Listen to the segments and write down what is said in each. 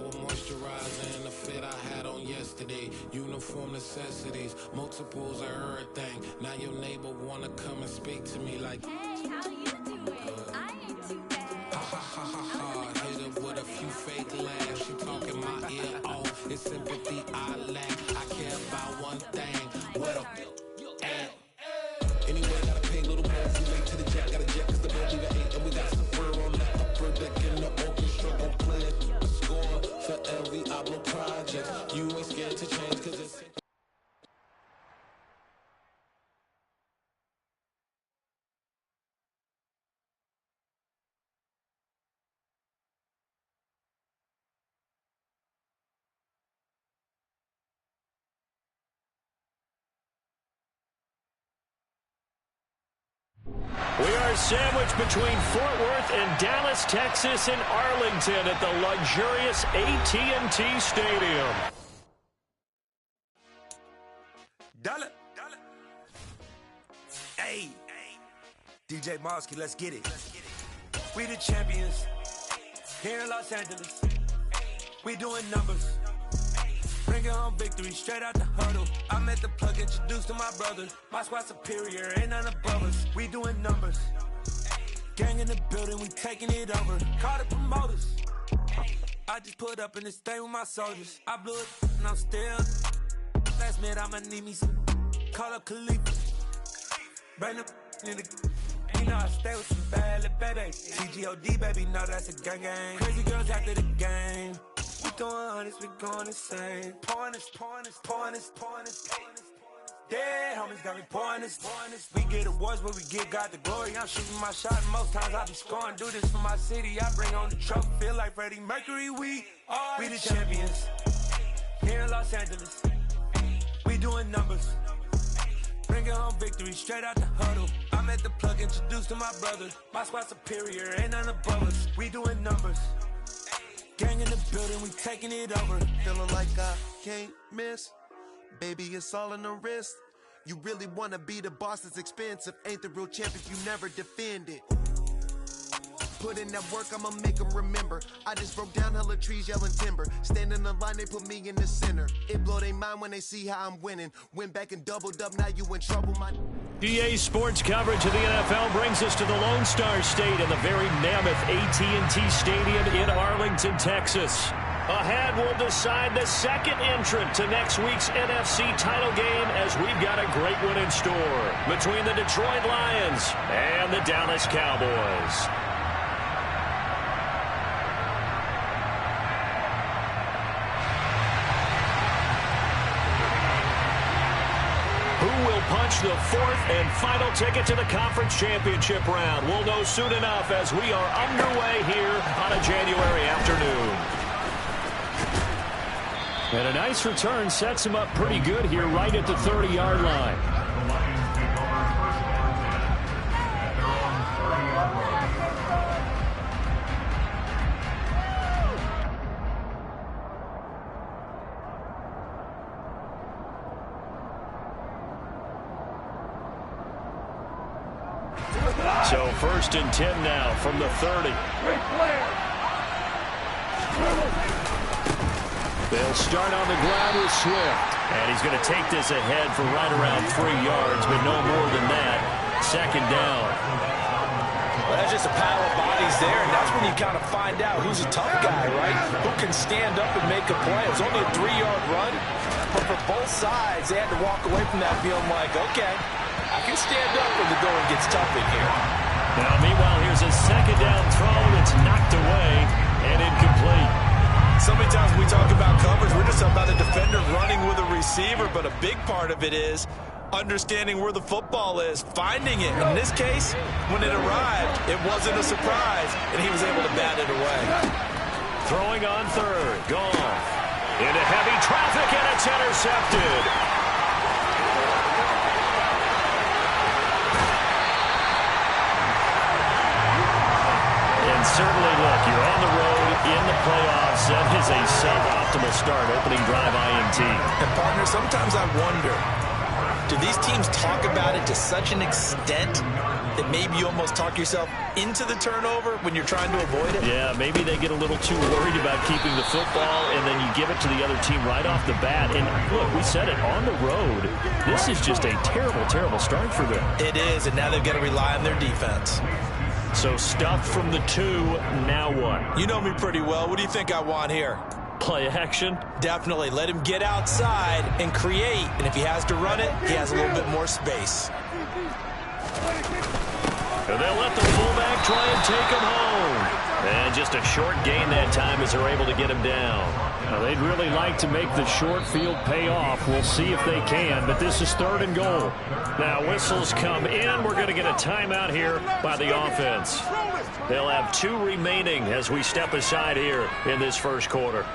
shower moisturizer and the fit I had on yesterday. Uniform necessities, multiples of everything. Now your neighbor wanna come and speak to me like, hey, how you doing? I ain't too bad. Ha ha ha ha ha. Hit her with a few fake laughs. She talking my ear off. It's sympathy I lack. I care about one thing. What a anyway, gotta pay a little more. We late to the jack, got a jet, cause the boat leave at 8. And we got some fur on the upper deck in the orchestra. Gon' play a score for every album project. You ain't scared to change, cause it's We are sandwiched between Fort Worth and Dallas, Texas, and Arlington at the luxurious AT&T Stadium. Dollar. Hey. DJ Mosky, let's get it. We the champions here in Los Angeles. We doing numbers. Bringing home victory straight out the huddle. I met the plug, introduced to my brother. My squad superior, ain't none above us. We doing numbers. Gang in the building, we taking it over. Call the promoters. I just put up in this thing with my soldiers. I blew it and I'm still. Last minute I'ma need me some. Call up Khalifa. Bring them in the. You know I stay with some bad little babies. TGOD baby, know that's a gang gang. Crazy girls after the game. We doing honest, we going insane. Pouring us. Dead homies got me pouring this. We get awards, but we get God the glory. I'm shooting my shot, and most times I be scoring. Do this for my city, I bring on the trophy. Feel like Freddie Mercury, we the champions. Here in Los Angeles, we doing numbers. Bringing home victory straight out the huddle. I met the plug, introduced to my brother. My squad superior, ain't none above us. We doing numbers. Gang in the building, we taking it over. Feeling like I can't miss. Baby, it's all in the wrist. You really wanna be the boss, it's expensive. Ain't the real champ if you never defend it. Put in that work, I'ma make them remember. I just broke down hella trees, yelling timber. Stand in the line, they put me in the center. It blow their mind when they see how I'm winning. Went back and doubled up, now you in trouble, my... EA Sports coverage of the NFL brings us to the Lone Star State in the very mammoth AT&T Stadium in Arlington, Texas. Ahead, we'll decide the second entrant to next week's NFC title game as we've got a great one in store between the Detroit Lions and the Dallas Cowboys. Who will punch the fourth and final ticket to the conference championship round? We'll know soon enough as we are underway here on a January afternoon. And a nice return sets him up pretty good here right at the 30-yard line. So 1st and 10 now from the 30. They'll start on the ground with Swift. And he's going to take this ahead for right around 3 yards, but no more than that. 2nd down. Well, that's just a pile of bodies there, and that's when you kind of find out who's a tough guy, right? Who can stand up and make a play. It was only a 3-yard run, but for both sides, they had to walk away from that feeling like, okay, I can stand up when the going gets tough in here. Now, meanwhile, here's a 2nd down throw that's knocked away and incomplete. So many times we talk about coverage, we're just about a defender running with a receiver, but a big part of it is understanding where the football is, finding it. In this case, when it arrived, it wasn't a surprise, and he was able to bat it away. Throwing on 3rd, gone. Into heavy traffic, and it's intercepted. And certainly, look, you're on the road in the playoffs. That is a suboptimal start, opening drive INT. And, partner, sometimes I wonder, do these teams talk about it to such an extent that maybe you almost talk yourself into the turnover when you're trying to avoid it? Yeah, maybe they get a little too worried about keeping the football, and then you give it to the other team right off the bat. And look, we said it, on the road, this is just a terrible, terrible start for them. It is, and now they've got to rely on their defense. So stuff from the 2, now what? You know me pretty well. What do you think I want here? Play action? Definitely. Let him get outside and create. And if he has to run it, he has a little bit more space. And they'll let the fullback try and take him home. And just a short gain that time as they're able to get him down. Now, they'd really like to make the short field pay off. We'll see if they can, but this is 3rd and goal. Now whistles come in. We're going to get a timeout here by the offense. They'll have 2 remaining as we step aside here in this first quarter.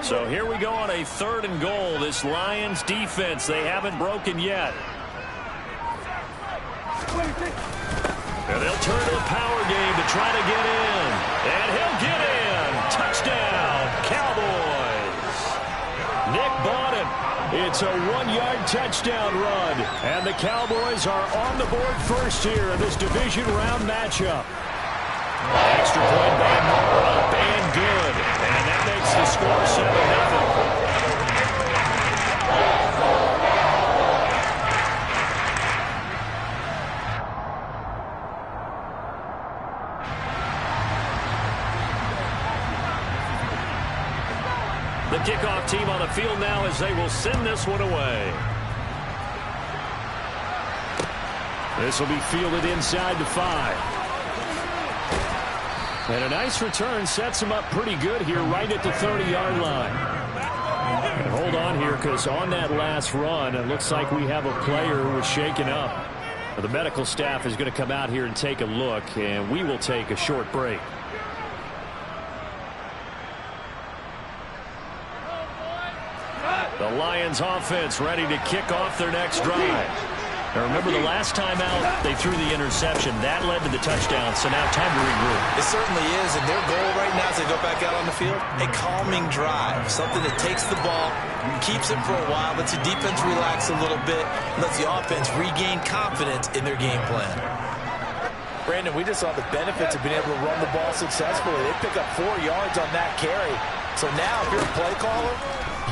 So here we go on a 3rd and goal. This Lions defense, they haven't broken yet. And they'll turn to the power game to try to get in. And he'll get in. Touchdown, Cowboys. Nick bought him. It's a 1-yard touchdown run. And the Cowboys are on the board first here in this division round matchup. Extra point by Moore, up and good. And that makes the score 7-0. The kickoff team on the field now as they will send this one away. This will be fielded inside the 5. And a nice return sets him up pretty good here right at the 30-yard line. And hold on here, because on that last run, it looks like we have a player who was shaken up. The medical staff is going to come out here and take a look, and we will take a short break. The Lions offense ready to kick off their next drive. Now remember, the last time out, they threw the interception. That led to the touchdown, so now time to regroup. It certainly is, and their goal right now as they go back out on the field, a calming drive, something that takes the ball, keeps it for a while, lets the defense relax a little bit, lets the offense regain confidence in their game plan. Brandon, we just saw the benefits of being able to run the ball successfully. They pick up 4 yards on that carry. So now, if you're a play caller,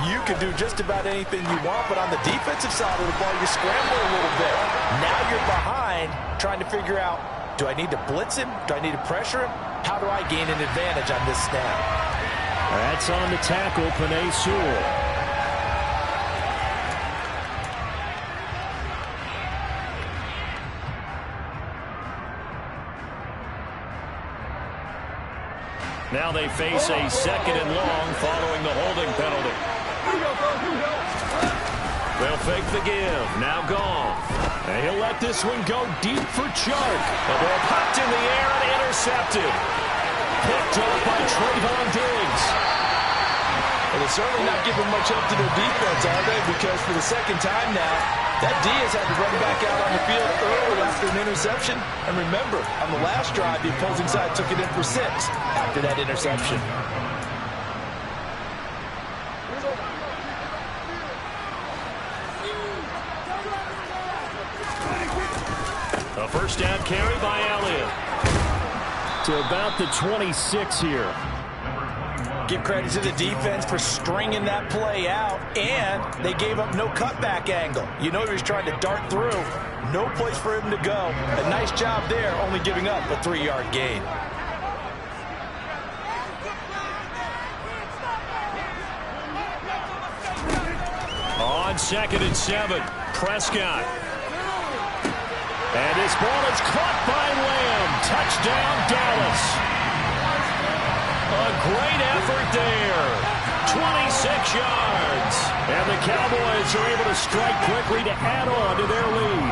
you can do just about anything you want, but on the defensive side of the ball, you scramble a little bit. Now you're behind, trying to figure out, do I need to blitz him? Do I need to pressure him? How do I gain an advantage on this snap? That's on the tackle, Penei Sewell. Now they face a 2nd and long following the holding penalty. They'll fake the give. Now gone. And he'll let this one go deep for Chark. The ball popped in the air and intercepted. Picked up by Trayvon Diggs. And they're certainly not giving much up to their defense, are they? Because for the 2nd time now, that Diaz had to run back out on the field early after an interception. And remember, on the last drive, the opposing side took it in for 6 after that interception. A first down carry by Elliott. To about the 26 here. Give credit to the defense for stringing that play out, and they gave up no cutback angle. You know he was trying to dart through. No place for him to go. A nice job there, only giving up a 3-yard gain. On 2nd and 7, Prescott. And his ball is caught by Lamb. Touchdown, Dallas. A great effort there. 26 yards. And the Cowboys are able to strike quickly to add on to their lead.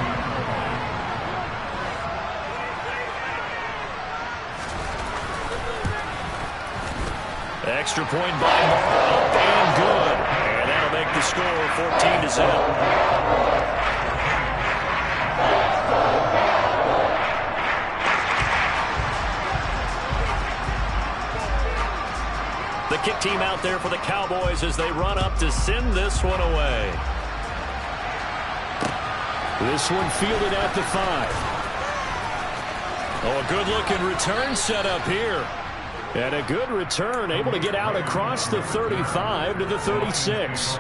Extra point by Moore, up and good. And that'll make the score 14-0. The kick team out there for the Cowboys as they run up to send this one away. This one fielded at the 5. Oh, a good-looking return set up here. And a good return, able to get out across the 35 to the 36.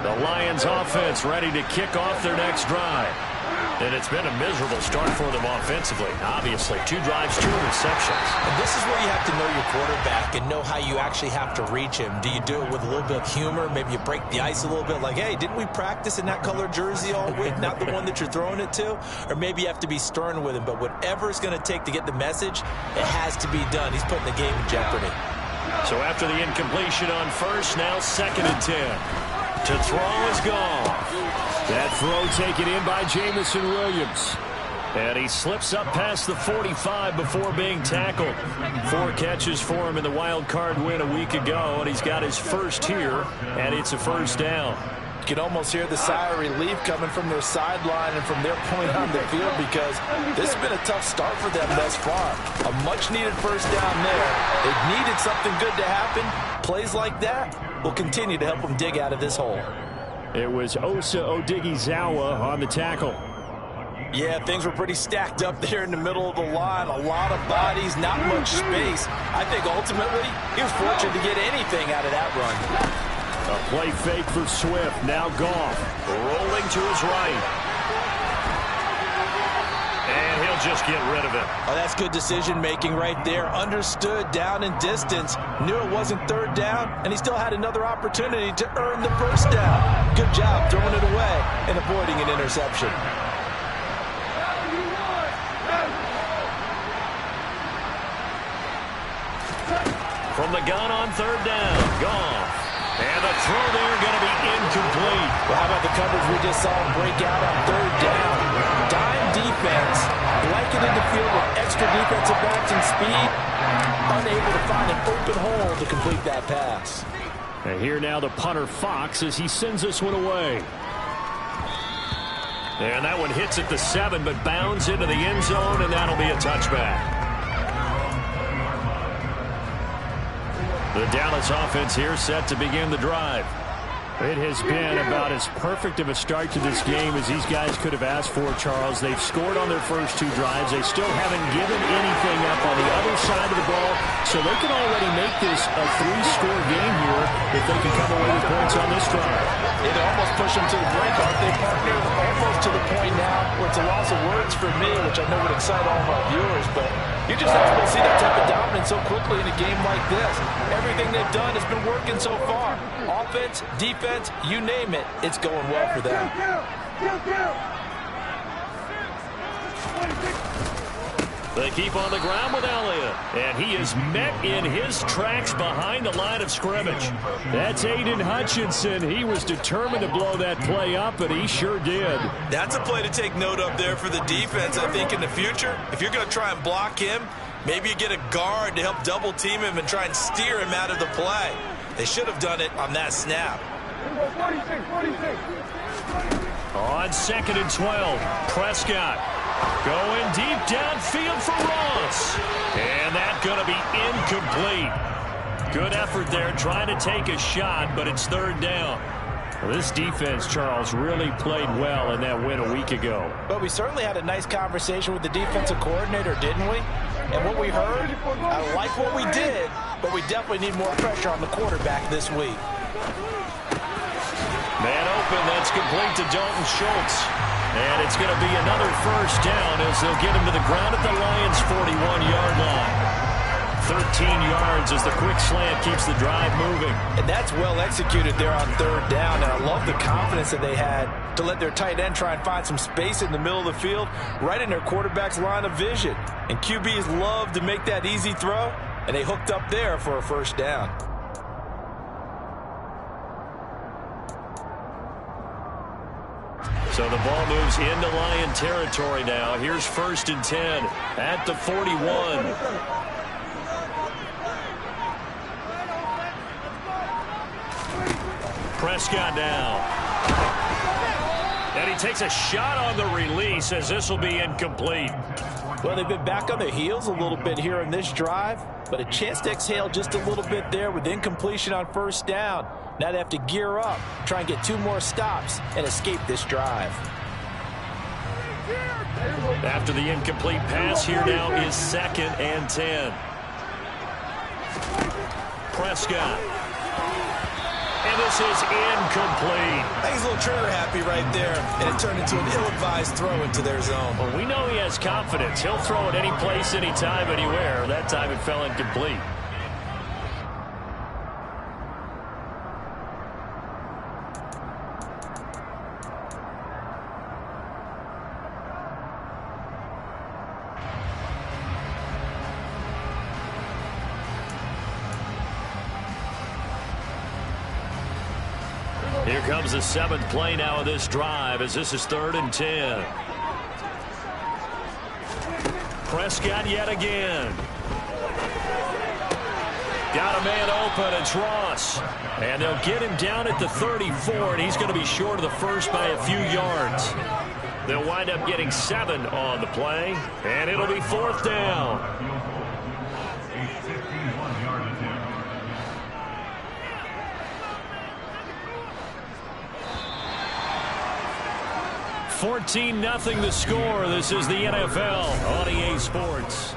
The Lions offense ready to kick off their next drive. And it's been a miserable start for them offensively. Obviously, 2 drives, 2 receptions. And this is where you have to know your quarterback and know how you actually have to reach him. Do you do it with a little bit of humor? Maybe you break the ice a little bit like, hey, didn't we practice in that color jersey all week? Not the one that you're throwing it to? Or maybe you have to be stern with him. But whatever it's going to take to get the message, it has to be done. He's putting the game in jeopardy. So after the incompletion on first, now 2nd and 10. To throw is gone. That throw taken in by Jamison Williams. And he slips up past the 45 before being tackled. 4 catches for him in the wild card win a week ago, and he's got his first here, and it's a first down. You can almost hear the sigh of relief coming from their sideline and from their point on the field because this has been a tough start for them thus far. A much-needed first down there. They've needed something good to happen. Plays like that will continue to help them dig out of this hole. It was Osa Odighizuwa on the tackle. Yeah, things were pretty stacked up there in the middle of the line. A lot of bodies, not much space. I think ultimately he was fortunate to get anything out of that run. A play fake for Swift. Now Goff rolling to his right. And he'll just get rid of it. Oh, that's good decision-making right there. Understood down and distance. Knew it wasn't 3rd down, and he still had another opportunity to earn the first down. Good job throwing it away and avoiding an interception. From the gun on 3rd down. Goff. And the throw there going to be incomplete. Well, how about the coverage we just saw him break out on 3rd down? Dime defense, blanketed the field with extra defensive backs and speed, unable to find an open hole to complete that pass. And here now the punter Fox as he sends this one away. And that one hits at the 7 but bounds into the end zone, and that'll be a touchback. The Dallas offense here set to begin the drive. It has been about as perfect of a start to this game as these guys could have asked for, Charles. They've scored on their first 2 drives. They still haven't given anything up on the other side of the ball, so they can already make this a 3-score game here if they can come away with points on this drive. They almost push them to the brink, aren't they, partner? Almost to the point now where it's a loss of words for me, which I know would excite all of our viewers, but you just have to see that type of dominance so quickly in a game like this. Everything they've done has been working so far. Offense, defense, you name it, it's going well for them. They keep on the ground with Elliott, and he is met in his tracks behind the line of scrimmage. That's Aiden Hutchinson. He was determined to blow that play up, and he sure did. That's a play to take note of there for the defense, I think, in the future. If you're going to try and block him, maybe you get a guard to help double-team him and try and steer him out of the play. They should have done it on that snap. On 2nd and 12, Prescott going deep downfield for Ross. And that's going to be incomplete. Good effort there trying to take a shot, but it's 3rd down. Well, this defense, Charles, really played well in that win a week ago. But we certainly had a nice conversation with the defensive coordinator, didn't we? And what we heard, I like what we did, but we definitely need more pressure on the quarterback this week. Man open, that's complete to Dalton Schultz. And it's going to be another first down as they'll get him to the ground at the Lions' 41-yard line. 13 yards as the quick slant keeps the drive moving. And that's well executed there on 3rd down. And I love the confidence that they had to let their tight end try and find some space in the middle of the field, right in their quarterback's line of vision. And QBs love to make that easy throw, and they hooked up there for a first down. So the ball moves into Lion territory now. Here's 1st and 10 at the 41. Prescott now. And he takes a shot on the release as this will be incomplete. Well, they've been back on their heels a little bit here in this drive, but a chance to exhale just a little bit there with incompletion on 1st down. Now they have to gear up, try and get 2 more stops, and escape this drive. After the incomplete pass, here now is 2nd and 10. Prescott. And this is incomplete. I think he's a little trigger happy right there, and it turned into an ill-advised throw into their zone. Well, we know he has confidence. He'll throw it any place, anytime, anywhere. That time it fell incomplete. Here comes the 7th play now of this drive as this is 3rd and 10. Prescott yet again. Got a man open. It's Ross. And they'll get him down at the 34, and he's going to be short of the first by a few yards. They'll wind up getting 7 on the play, and it'll be 4th down. 14-0 the score. This is the NFL on EA Sports.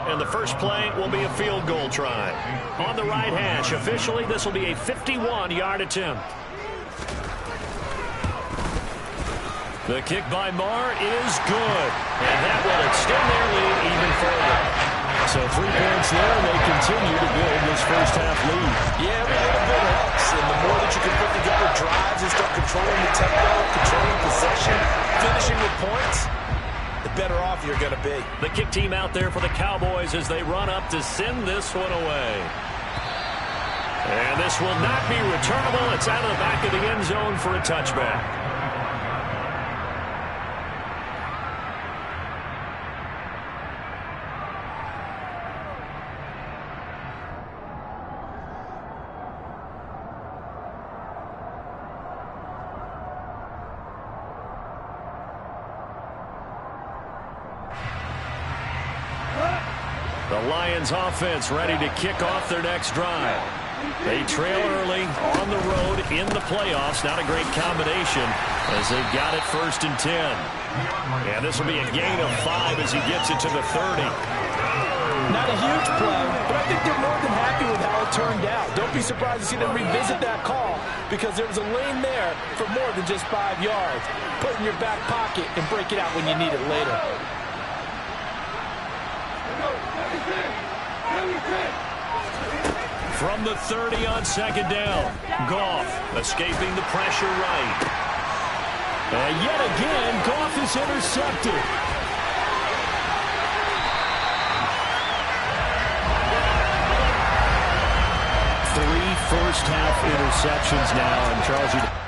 And the first play will be a field goal try. On the right hash, officially, this will be a 51-yard attempt. The kick by Marr is good. And that will extend their lead even further. So 3 points there, and they continue to build this first-half lead. Yeah, every little bit helps. And the more that you can put together drives and start controlling the tempo, controlling possession, finishing with points, the better off you're going to be. The kick team out there for the Cowboys as they run up to send this one away. And this will not be returnable. It's out of the back of the end zone for a touchback. The Lions offense ready to kick off their next drive. They trail early on the road in the playoffs. Not a great combination as they got it 1st and 10. And this will be a gain of 5 as he gets it to the 30. Not a huge play, but I think they're more than happy with how it turned out. Don't be surprised to see them revisit that call because there was a lane there for more than just 5 yards. Put it in your back pocket and break it out when you need it later. From the 30 on 2nd down, Goff escaping the pressure right. And yet again, Goff is intercepted. 3 first-half interceptions now, and Charles,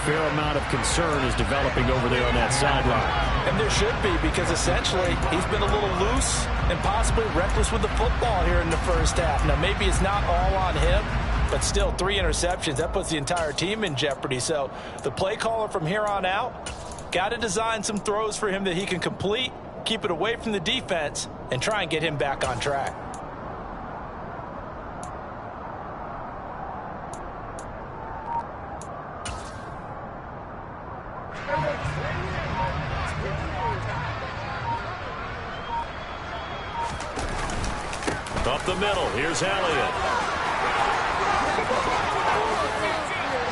fair amount of concern is developing over there on that sideline. And there should be, because essentially he's been a little loose and possibly reckless with the football here in the first half. Now, maybe it's not all on him, but still 3 interceptions. That puts the entire team in jeopardy. So the play caller from here on out got to design some throws for him that he can complete, keep it away from the defense, and try and get him back on track. the middle. Here's Elliott.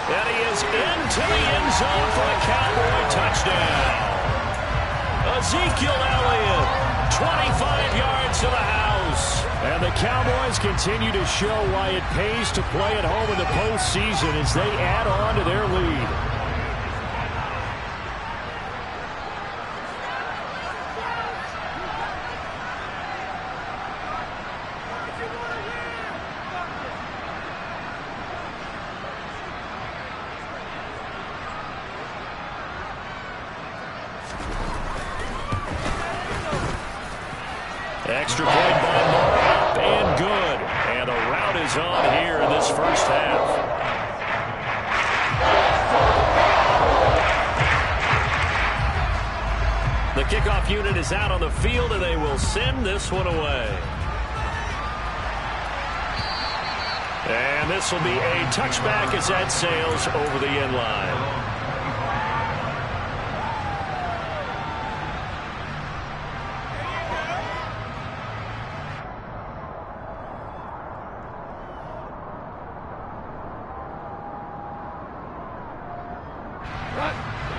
And he is into the end zone for a Cowboy touchdown. Ezekiel Elliott, 25 yards to the house. And the Cowboys continue to show why it pays to play at home in the postseason as they add on to their lead. Extra point by Moore, up and good. And the route is on here in this first half. The kickoff unit is out on the field, and they will send this one away. And this will be a touchback as that sails over the end line.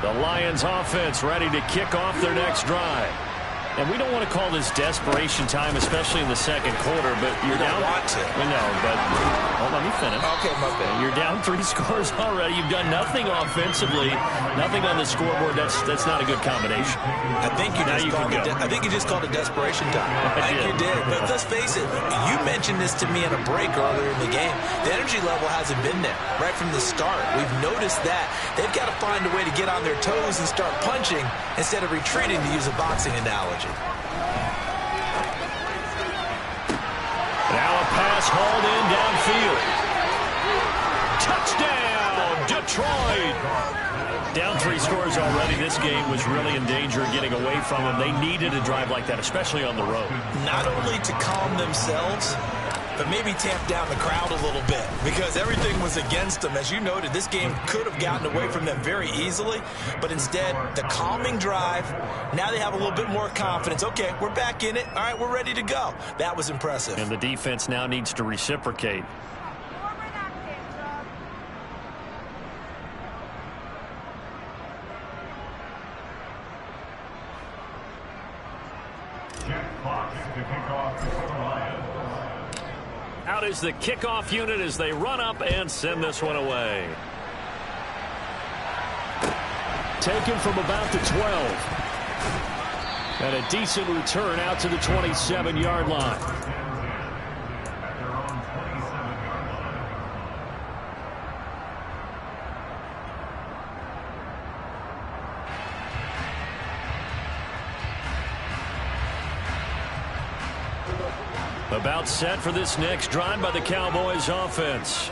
The Lions offense ready to kick off their next drive. And we don't want to call this desperation time, especially in the second quarter, but you're down. Want to. We know, but hold on, let me finish. Okay, my bad. You're down 3 scores already. You've done nothing offensively, nothing on the scoreboard. That's not a good combination. I think you just called it desperation time. I think you did. But let's face it, you mentioned this to me in a break earlier in the game. The energy level hasn't been there right from the start. We've noticed that. They've got to find a way to get on their toes and start punching instead of retreating, to use a boxing analogy. Now a pass hauled in downfield. Touchdown, Detroit. Down 3 scores already. This game was really in danger of getting away from them. They needed a drive like that, especially on the road. Not only to calm themselves, but maybe tamp down the crowd a little bit, because everything was against them. As you noted, this game could have gotten away from them very easily, but instead, the calming drive, now they have a little bit more confidence. Okay, we're back in it. All right, we're ready to go. That was impressive. And the defense now needs to reciprocate. Out is the kickoff unit as they run up and send this one away. Taken from about the 12. And a decent return out to the 27-yard line. About set for this next drive by the Cowboys offense.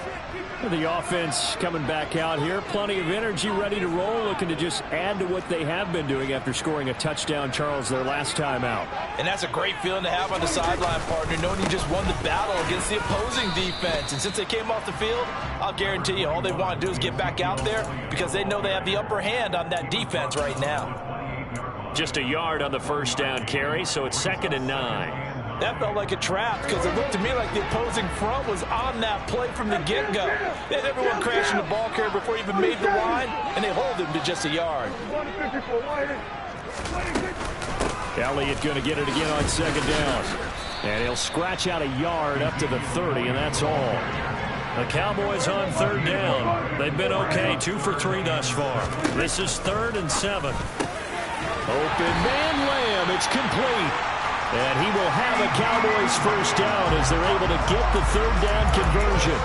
The offense coming back out here. Plenty of energy, ready to roll, looking to just add to what they have been doing after scoring a touchdown, Charles, their last time out. And that's a great feeling to have on the sideline, partner, knowing you just won the battle against the opposing defense. And since they came off the field, I'll guarantee you all they want to do is get back out there because they know they have the upper hand on that defense right now. Just a yard on the first down carry, so it's 2nd and 9. That felt like a trap because it looked to me like the opposing front was on that play from the get-go. They had everyone crashing the ball carrier before he even made the line, and they hold him to just a yard. Elliott going to get it again on 2nd down. And he'll scratch out a yard up to the 30, and that's all. The Cowboys on 3rd down. They've been okay, 2 for 3 thus far. This is 3rd and 7. Open man Lamb, it's complete. And he will have a Cowboys first down as they're able to get the 3rd down conversion.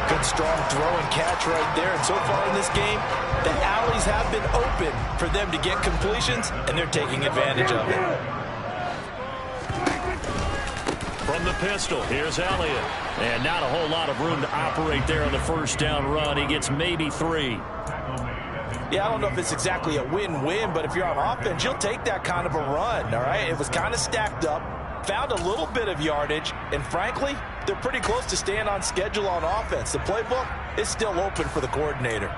Good strong throw and catch right there. And so far in this game, the alleys have been open for them to get completions, and they're taking advantage of it. From the pistol, here's Elliott. And not a whole lot of room to operate there on the first down run. He gets maybe 3. Yeah, I don't know if it's exactly a win-win, but if you're on offense, you'll take that kind of a run, all right? It was kind of stacked up, found a little bit of yardage, and frankly, they're pretty close to staying on schedule on offense. The playbook is still open for the coordinator.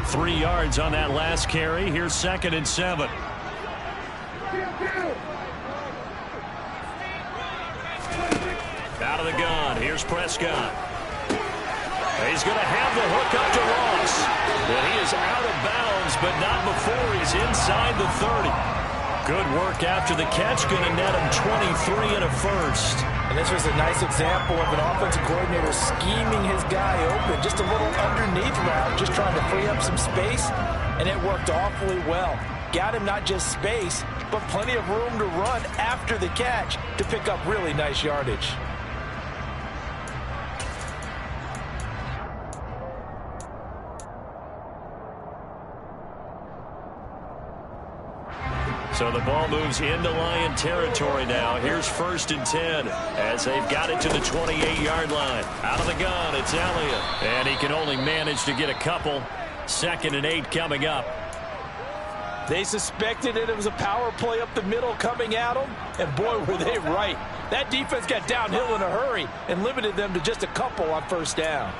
3 yards on that last carry. Here's 2nd and 7. of the gun. Here's Prescott. He's going to have the hook up to Ross. And he is out of bounds, but not before he's inside the 30. Good work after the catch. Going to net him 23 and a first. And this was a nice example of an offensive coordinator scheming his guy open. Just a little underneath route, just trying to free up some space. And it worked awfully well. Got him not just space, but plenty of room to run after the catch to pick up really nice yardage. So the ball moves into Lion territory now. Here's 1st and 10 as they've got it to the 28-yard line. Out of the gun, it's Elliott. And he can only manage to get a couple. 2nd and 8 coming up. They suspected it was a power play up the middle coming at them, and boy, were they right. That defense got downhill in a hurry and limited them to just a couple on 1st down.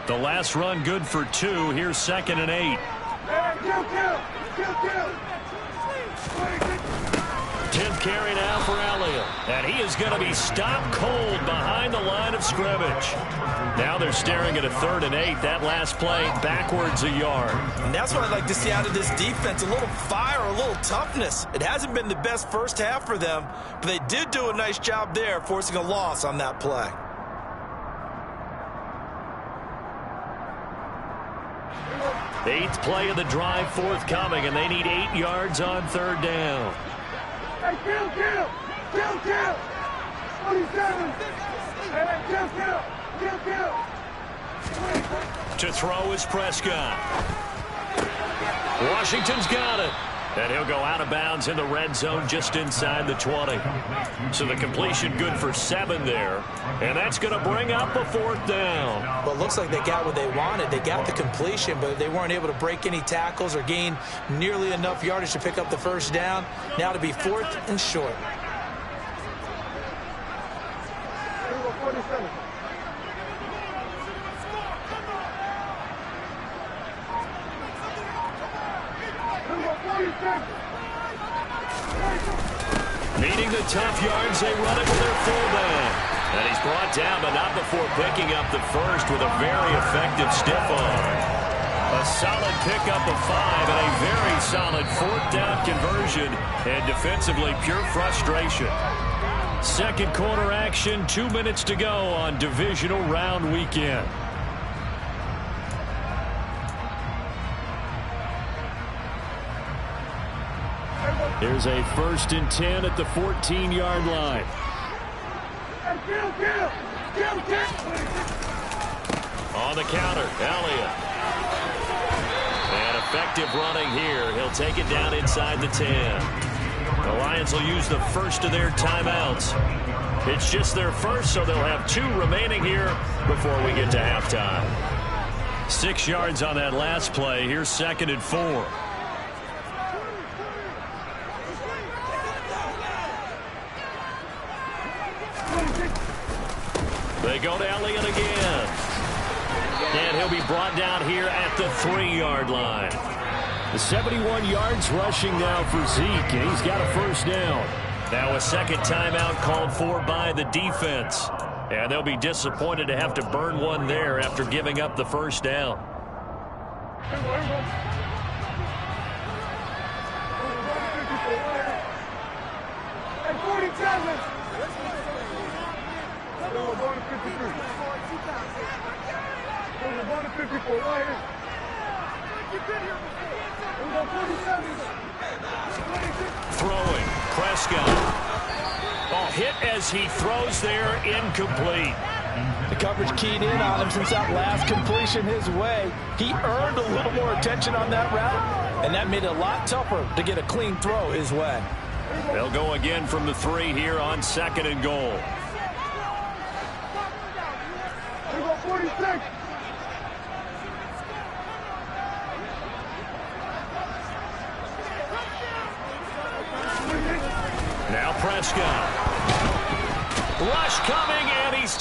The last run good for 2. Here's 2nd and 8. 10th carry now for Elliott. And he is going to be stopped cold behind the line of scrimmage. Now they're staring at a 3rd and 8. That last play backwards a yard. And that's what I'd like to see out of this defense. A little fire, a little toughness. It hasn't been the best first half for them, but they did do a nice job there, forcing a loss on that play. The 8th play of the drive forthcoming, and they need 8 yards on 3rd down. Hey, kill! 27! Hey, kill! To throw is Prescott. Washington's got it. And he'll go out of bounds in the red zone just inside the 20. So the completion good for 7 there. And that's going to bring up a 4th down. Well, it looks like they got what they wanted. They got the completion, but they weren't able to break any tackles or gain nearly enough yardage to pick up the 1st down. Now to be 4th and short. Needing the tough yards, they run it with their fullback. And he's brought down, but not before picking up the 1st with a very effective stiff arm. A solid pickup of 5 and a very solid 4th down conversion. And defensively, pure frustration. 2nd quarter action, 2 minutes to go on divisional round weekend. Here's a 1st and 10 at the 14-yard line. On the counter, Elliott. And effective running here. He'll take it down inside the 10. The Lions will use the 1st of their timeouts. It's just their 1st, so they'll have 2 remaining here before we get to halftime. 6 yards on that last play. Here's 2nd and 4. They go to Elliott again. And he'll be brought down here at the 3-yard line. The 71 yards rushing now for Zeke, and he's got a 1st down. Now a 2nd timeout called for by the defense. And they'll be disappointed to have to burn one there after giving up the 1st down. Throwing, Prescott. Ball hit as he throws there, incomplete. The coverage keyed in on him since that last completion his way. He earned a little more attention on that route, and that made it a lot tougher to get a clean throw his way. They'll go again from the 3 here on 2nd and goal.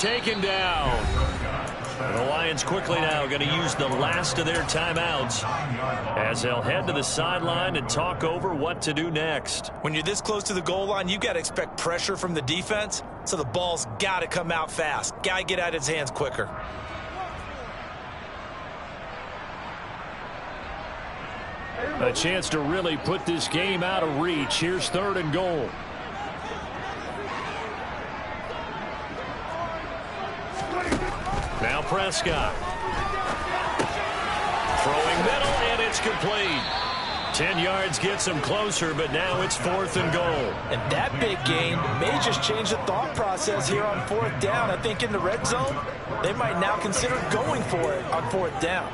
taken down. The Lions quickly now going to use the last of their timeouts as they'll head to the sideline and talk over what to do next. When you're this close to the goal line, you got to expect pressure from the defense, so the ball's got to come out fast. Got to get out of his hands quicker. A chance to really put this game out of reach. Here's 3rd and goal. Now Prescott. Throwing middle, and it's complete. 10 yards gets him closer, but now it's 4th and goal. And that big gain may just change the thought process here on 4th down. I think in the red zone, they might now consider going for it on 4th down.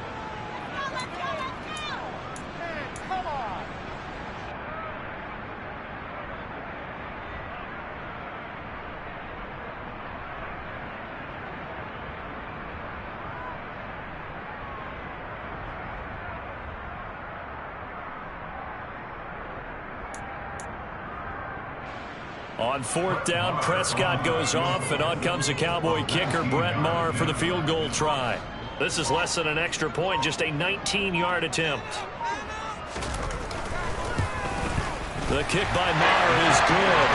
On 4th down, Prescott goes off, and on comes the Cowboy kicker, Brett Maher, for the field goal try. This is less than an extra point, just a 19-yard attempt. The kick by Maher is good.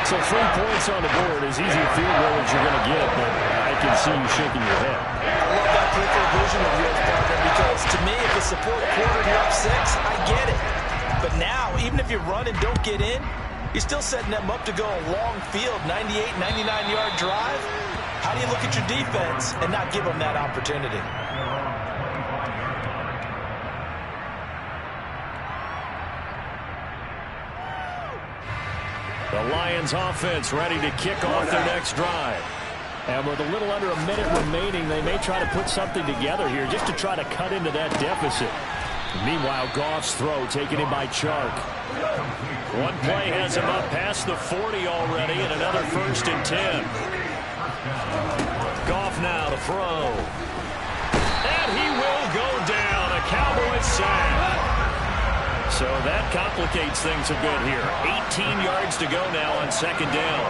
So 3 points on the board, as easy a field goal as you're going to get, but I can see you shaking your head. I love that peripheral vision of yours, partner, because to me, if it's the 4th quarter and you're up 6, I get it. But now, even if you run and don't get in, you're still setting them up to go a long field, 98, 99-yard drive. How do you look at your defense and not give them that opportunity? The Lions offense ready to kick off their next drive. And with a little under a minute remaining, they may try to put something together here just to try to cut into that deficit. Meanwhile, Goff's throw taken in by Chark. One play has him up past the 40 already, and another 1st and 10. Goff now to throw. And he will go down. A Cowboys sack. So that complicates things a bit here. 18 yards to go now on 2nd down.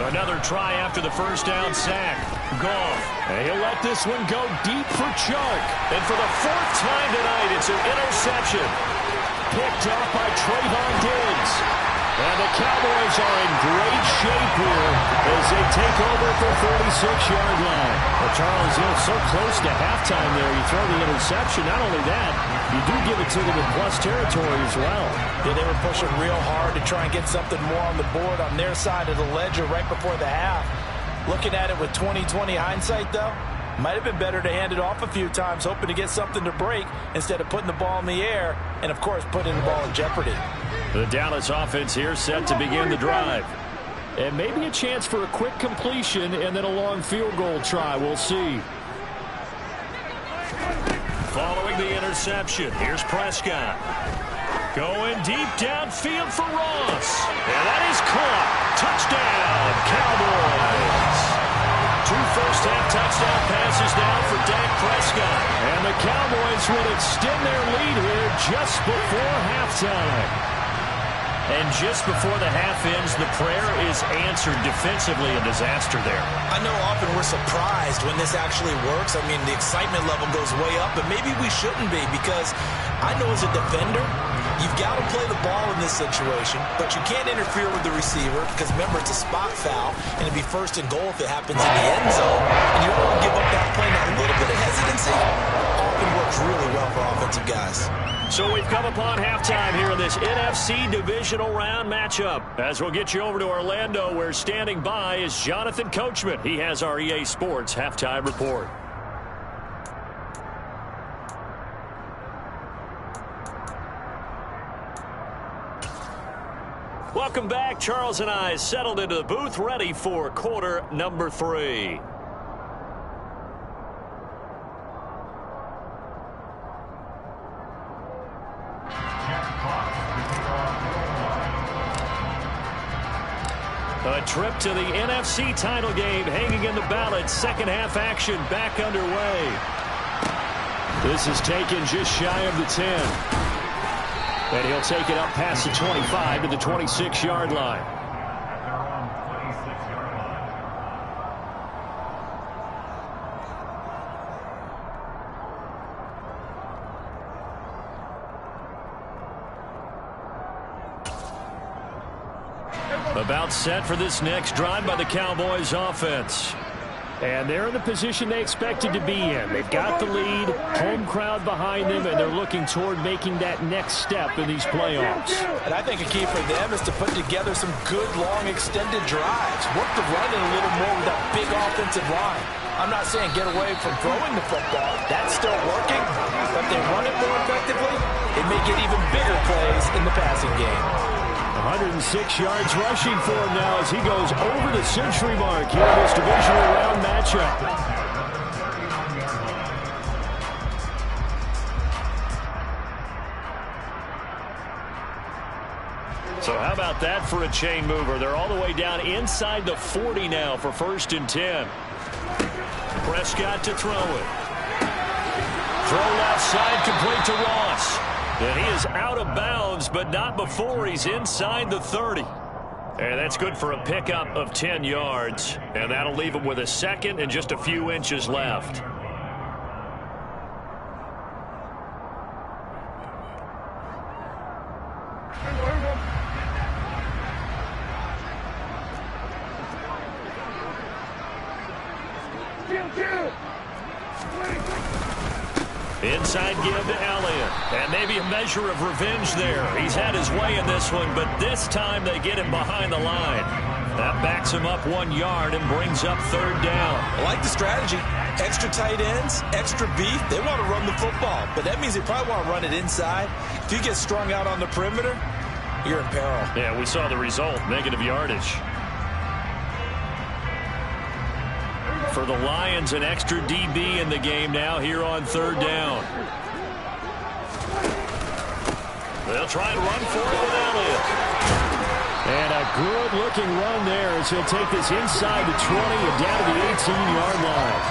Another try after the 1st down sack. Goff. And he'll let this one go deep for Chark. And for the 4th time tonight, it's an interception. Picked up by Trayvon Diggs. And the Cowboys are in great shape here as they take over at the 46-yard line. Well, Charles, so close to halftime there. You throw the interception. Not only that, you do give it to them in plus territory as well. Yeah, they were pushing real hard to try and get something more on the board on their side of the ledger right before the half. Looking at it with 20/20 hindsight, though, might have been better to hand it off a few times, hoping to get something to break instead of putting the ball in the air and, of course, putting the ball in jeopardy. The Dallas offense here set to begin the drive. And maybe a chance for a quick completion and then a long field goal try. We'll see. Following the interception, here's Prescott. Going deep downfield for Ross. And that is caught. Touchdown, Cowboys. 2 first-half touchdown passes now for Dak Prescott. And the Cowboys will extend their lead here just before halftime. And just before the half ends, the prayer is answered. Defensively, a disaster there. I know often we're surprised when this actually works. I mean, the excitement level goes way up, but maybe we shouldn't be, because I know as a defender, you've got to play the ball in this situation, but you can't interfere with the receiver because, remember, it's a spot foul, and it'd be 1st and goal if it happens in the end zone, and you don't want to give up that play. Now, a little bit of hesitancy often works really well for offensive guys. So we've come upon halftime here in this NFC divisional round matchup. As we'll get you over to Orlando, where standing by is Jonathan Coachman. He has our EA Sports halftime report. Welcome back. Charles and I settled into the booth, ready for quarter number 3. A trip to the NFC title game hanging in the balance. Second half action back underway. This is taken just shy of the 10. And he'll take it up past the 25 to the 26-yard line. About set for this next drive by the Cowboys offense. And they're in the position they expected to be in. They've got the lead, home crowd behind them, and they're looking toward making that next step in these playoffs. And I think a key for them is to put together some good, long, extended drives. Work the run in a little more with that big offensive line. I'm not saying get away from throwing the football. That's still working. But if they run it more effectively, it may get even bigger plays in the passing game. 106 yards rushing for him now as he goes over the century mark here in this divisional round matchup. So how about that for a chain mover? They're all the way down inside the 40 now for 1st and 10. Prescott to throw it. Throw left side, complete to Ross. And he is out of bounds, but not before he's inside the 30. And that's good for a pickup of 10 yards. And that'll leave him with a second and just a few inches left. Inside give to Elliott. And maybe a measure of revenge there. He's had his way in this one, but this time they get him behind the line. That backs him up 1 yard and brings up 3rd down. I like the strategy. Extra tight ends, extra beef. They want to run the football, but that means they probably want to run it inside. If you get strung out on the perimeter, you're in peril. Yeah, we saw the result. Negative yardage. For the Lions, an extra DB in the game now here on 3rd down. They'll try and run for it with Elliott. And a good-looking run there as he'll take this inside the 20 and down to the 18-yard line.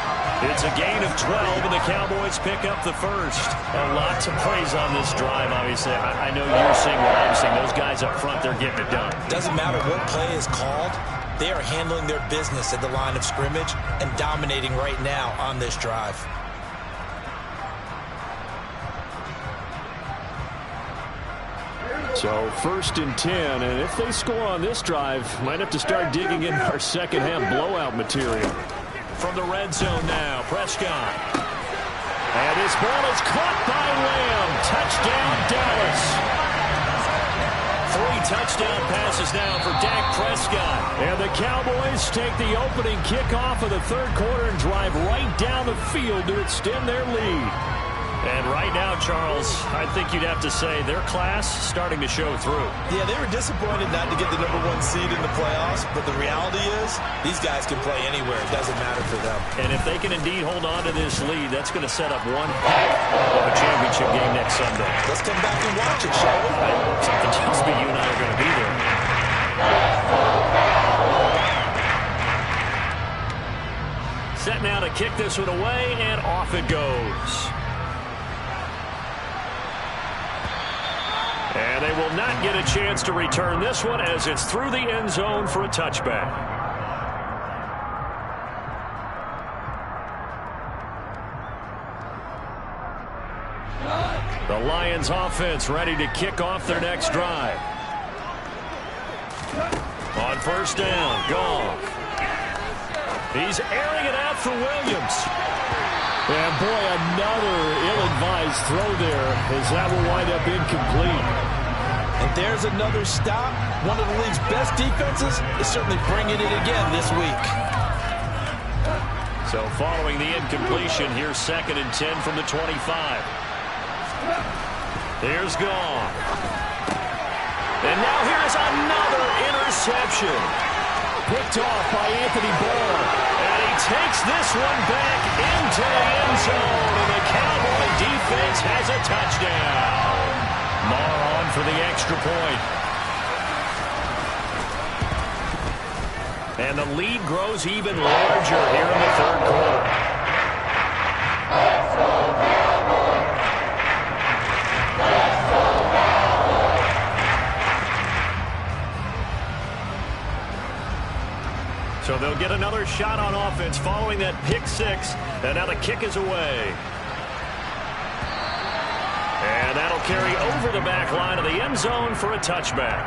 It's a gain of 12, and the Cowboys pick up the first. A lot to praise on this drive, obviously. I know you're seeing what I'm seeing. Those guys up front, they're getting it done. Doesn't matter what play is called. They are handling their business at the line of scrimmage and dominating right now on this drive. So 1st and 10, and if they score on this drive, might have to start digging in our second half blowout material. From the red zone now, Prescott. And this ball is caught by Lamb. Touchdown, Dallas. 3 touchdown passes now for Dak Prescott. And the Cowboys take the opening kickoff of the 3rd quarter and drive right down the field to extend their lead. And right now, Charles, I think you'd have to say their class starting to show through. Yeah, they were disappointed not to get the #1 seed in the playoffs, but the reality is these guys can play anywhere. It doesn't matter for them. And if they can indeed hold on to this lead, that's going to set up one heck of a championship game next Sunday. Let's come back and watch it, shall we? Something tells me you and I are going to be there. Set now to kick this one away, and off it goes. And they will not get a chance to return this one as it's through the end zone for a touchback. The Lions offense ready to kick off their next drive. On 1st down, Goff. He's airing it out for Williams. And boy, another ill-advised throw there as that will wind up incomplete. And there's another stop. One of the league's best defenses is certainly bringing it again this week. So following the incompletion, here's 2nd and 10 from the 25. Here's Goff. And now here's another interception. Picked off by Anthony Barr. And he takes this one back into the end zone. And the Cowboy defense has a touchdown. Marr on for the extra point. And the lead grows even larger here in the 3rd quarter. So they'll get another shot on offense following that pick 6. And now the kick is away. And that'll carry over the back line of the end zone for a touchback.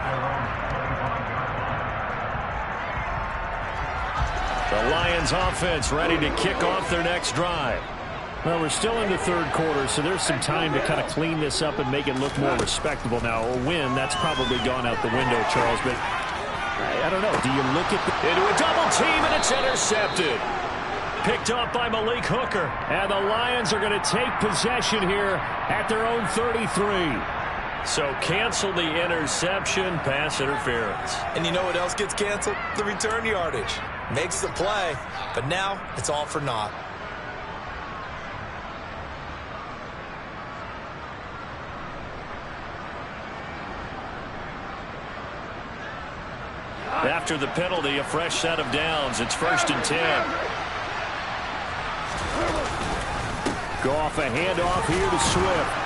The Lions offense ready to kick off their next drive. Well, we're still in the third quarter, so there's some time to kind of clean this up and make it look more respectable. Now, a win, that's probably gone out the window, Charles, but I don't know. Do you look at into a double team, and it's intercepted. Picked off by Malik Hooker, and the Lions are going to take possession here at their own 33. So cancel the interception, pass interference. And you know what else gets canceled? The return yardage. Makes the play, but now it's all for naught. After the penalty, a fresh set of downs. It's 1st and 10. Goff, a handoff here to Swift.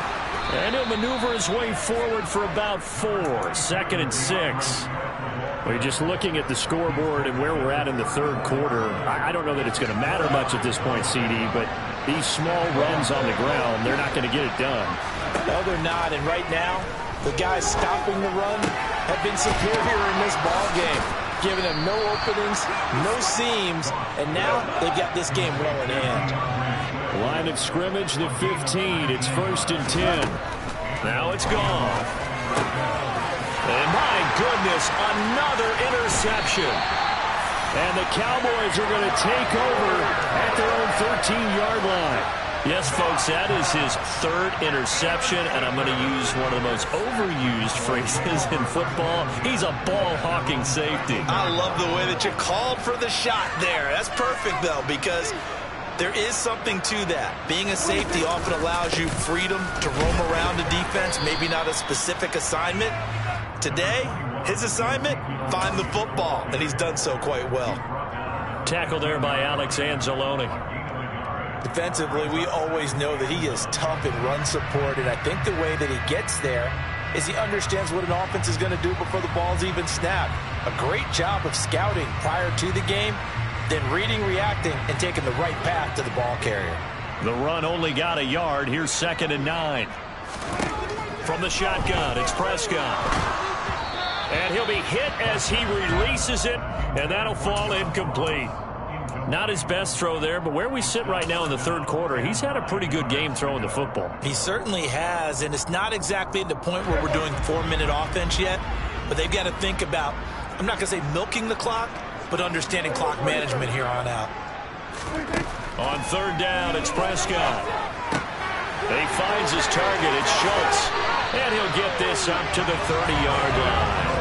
And he'll maneuver his way forward for about 4. 2nd and 6. We're just looking at the scoreboard and where we're at in the third quarter. I don't know that it's going to matter much at this point, CD, but these small runs on the ground, they're not going to get it done. No, they're not. And right now, the guys stopping the run have been superior in this ball game, giving them no openings, no seams, and now they've got this game well in hand. Line of scrimmage, the 15. It's 1st and 10. Now it's gone. And my goodness, another interception. And the Cowboys are going to take over at their own 13-yard line. Yes, folks, that is his 3rd interception, and I'm going to use one of the most overused phrases in football. He's a ball-hawking safety. I love the way that you called for the shot there. That's perfect, though, because there is something to that. Being a safety often allows you freedom to roam around the defense, maybe not a specific assignment. Today, his assignment, find the football, and he's done so quite well. Tackle there by Alex Anzalone. Defensively, we always know that he is tough in run support, and I think the way that he gets there is he understands what an offense is going to do before the ball's even snapped. A great job of scouting prior to the game, then reading, reacting, and taking the right path to the ball carrier. The run only got a yard. Here's 2nd and 9. From the shotgun, it's Prescott. And he'll be hit as he releases it, and that'll fall incomplete. Not his best throw there, but where we sit right now in the third quarter, he's had a pretty good game throwing the football. He certainly has, and it's not exactly at the point where we're doing 4-minute offense yet, but they've got to think about, I'm not going to say milking the clock, but understanding clock management here on out. On 3rd down, it's Prescott. He finds his target. It's Schultz. And he'll get this up to the 30-yard line.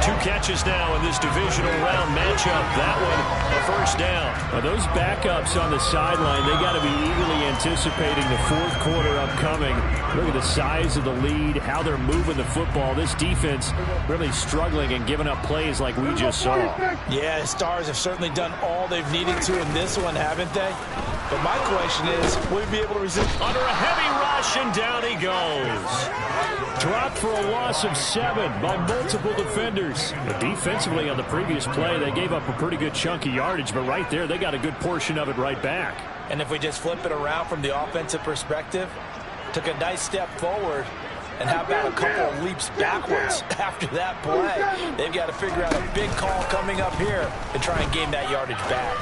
2 catches now in this divisional round matchup. That one, a 1st down. Now those backups on the sideline, they got to be eagerly anticipating the fourth quarter upcoming. Look at the size of the lead, how they're moving the football. This defense really struggling and giving up plays like we just saw. Yeah, Stars have certainly done all they've needed to in this one, haven't they? But my question is, will he be able to resist? Under a heavy rush, and down he goes. Dropped for a loss of 7 by multiple defenders. But defensively on the previous play, they gave up a pretty good chunk of yardage, but right there, they got a good portion of it right back. And if we just flip it around from the offensive perspective, took a nice step forward, and how about a couple of leaps backwards after that play? They've got to figure out a big call coming up here to try and gain that yardage back.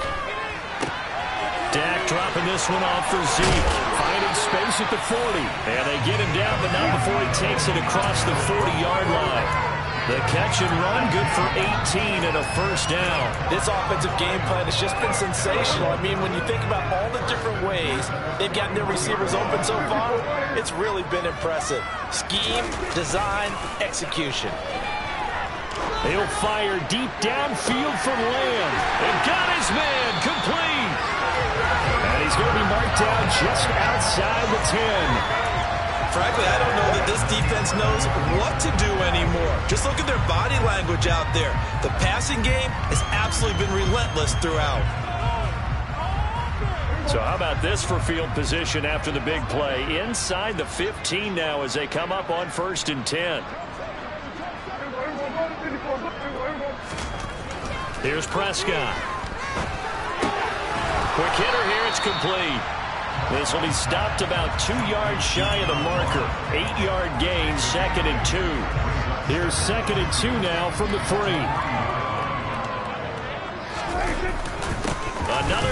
Dak dropping this one off for Zeke. Finding space at the 40. And they get him down, but not before he takes it across the 40-yard line. The catch and run, good for 18 and a 1st down. This offensive game plan has just been sensational. I mean, when you think about all the different ways they've gotten their receivers open so far, it's really been impressive. Scheme, design, execution. He'll fire deep downfield from Lamb. And got his man complete. And he's going to be marked down just outside the 10. Frankly, I don't know that this defense knows what to do anymore. Just look at their body language out there. The passing game has absolutely been relentless throughout. So how about this for field position after the big play? Inside the 15 now as they come up on 1st and 10. Here's Prescott. Quick hitter here, it's complete. This will be stopped about 2 yards shy of the marker. 8-yard gain, 2nd and 2. Here's 2nd and 2 now from the 3.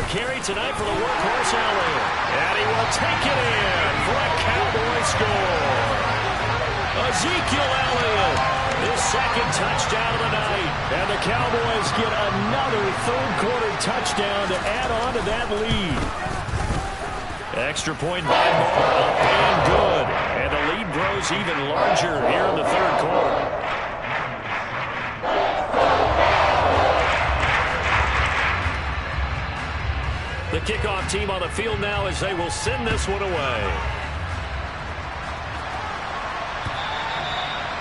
carry tonight for the workhorse Elliott. And he will take it in for a Cowboy score. Ezekiel Elliott, his second touchdown of the night. And the Cowboys get another third-quarter touchdown to add on to that lead. Extra point by Moore, up and good. And the lead grows even larger here in the third quarter. The kickoff team on the field now as they will send this one away.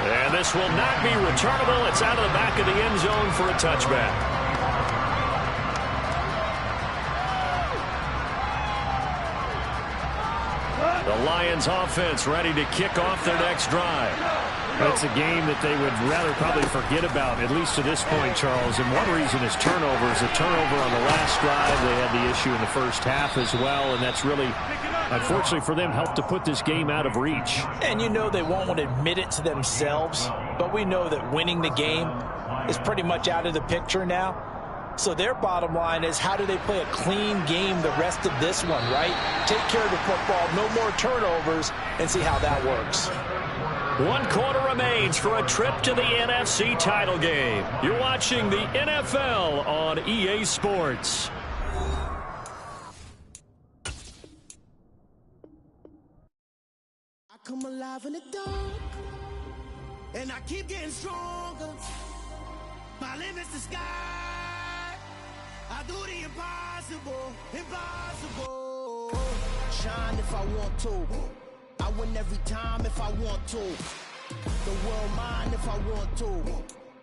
And this will not be returnable. It's out of the back of the end zone for a touchback. The Lions offense ready to kick off their next drive. It's a game that they would rather probably forget about, at least to this point, Charles. And one reason is turnovers. A turnover on the last drive. They had the issue in the first half as well, and that's really, unfortunately for them, helped to put this game out of reach. And you know they won't admit it to themselves, but we know that winning the game is pretty much out of the picture now. So their bottom line is, how do they play a clean game the rest of this one, right? Take care of the football, no more turnovers, and see how that works. 1 quarter remains for a trip to the NFC title game. You're watching the NFL on EA Sports. I come alive in the dark, and I keep getting stronger. My limit's the sky. I do the impossible, impossible. Shine if I want to. I win every time if I want to. The world mine if I want to.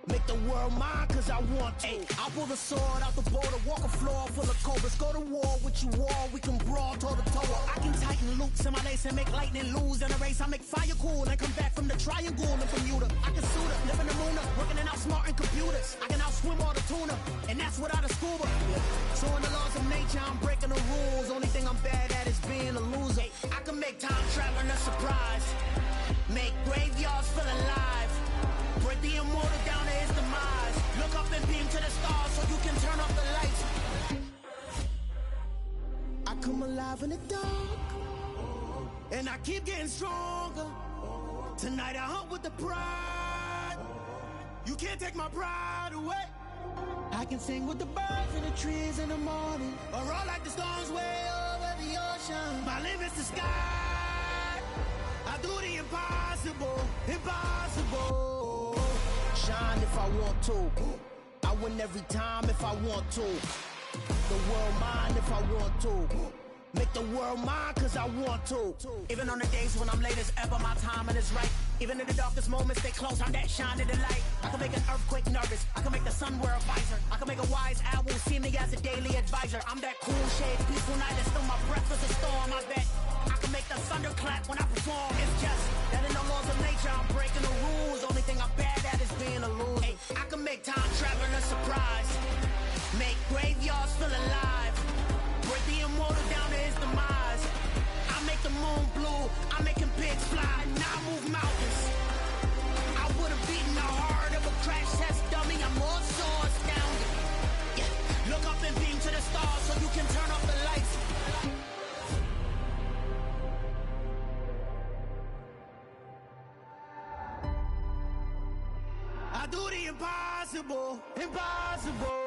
Make the world mine cause I want to. I pull the sword out the border, walk a floor full of cobras. Go to war with you all, we can brawl toe to toe. I can tighten loops in my lace and make lightning lose in a race. I make fire cool and come back from the triangle in Bermuda. I can suit up, live in the moon up, working and outsmarting computers. I can outswim all the tuna, and that's without a scuba. So in the laws of nature, I'm breaking the rules. Only thing I'm bad at is being a loser. I can make time traveling a surprise. Make graveyards feel alive. Break the immortal down to his demise. Look up and beam to the stars so you can turn off the lights. I come alive in the dark, and I keep getting stronger. Tonight I hunt with the pride. You can't take my pride away. I can sing with the birds and the trees in the morning, or roll like the storms way over the ocean. My limit's the sky. I do the impossible, impossible. Shine if I want to. I win every time if I want to. The world mine if I want to. Make the world mine cause I want to. Even on the days when I'm late as ever, my timing is right. Even in the darkest moments, stay close, I'm that shining the light. I can make an earthquake nervous, I can make the sun wear a visor. I can make a wise owl see me as a daily advisor. I'm that cool shade, peaceful night, and still my breath is a storm. I bet I can make the thunder clap when I perform. It's just that in the laws of nature, I'm breaking the rules. Only thing I'm bad at is being a loser. Hey, I can make time traveling a surprise. Make graveyards feel alive. Break the immortal down to his demise. I make the moon blue, I'm making pigs fly. Now I move mountains. I would have beaten the heart of a crash test dummy. I'm more so astounded. Yeah. Look up and beam to the stars so you can turn off the lights. I do the impossible, impossible.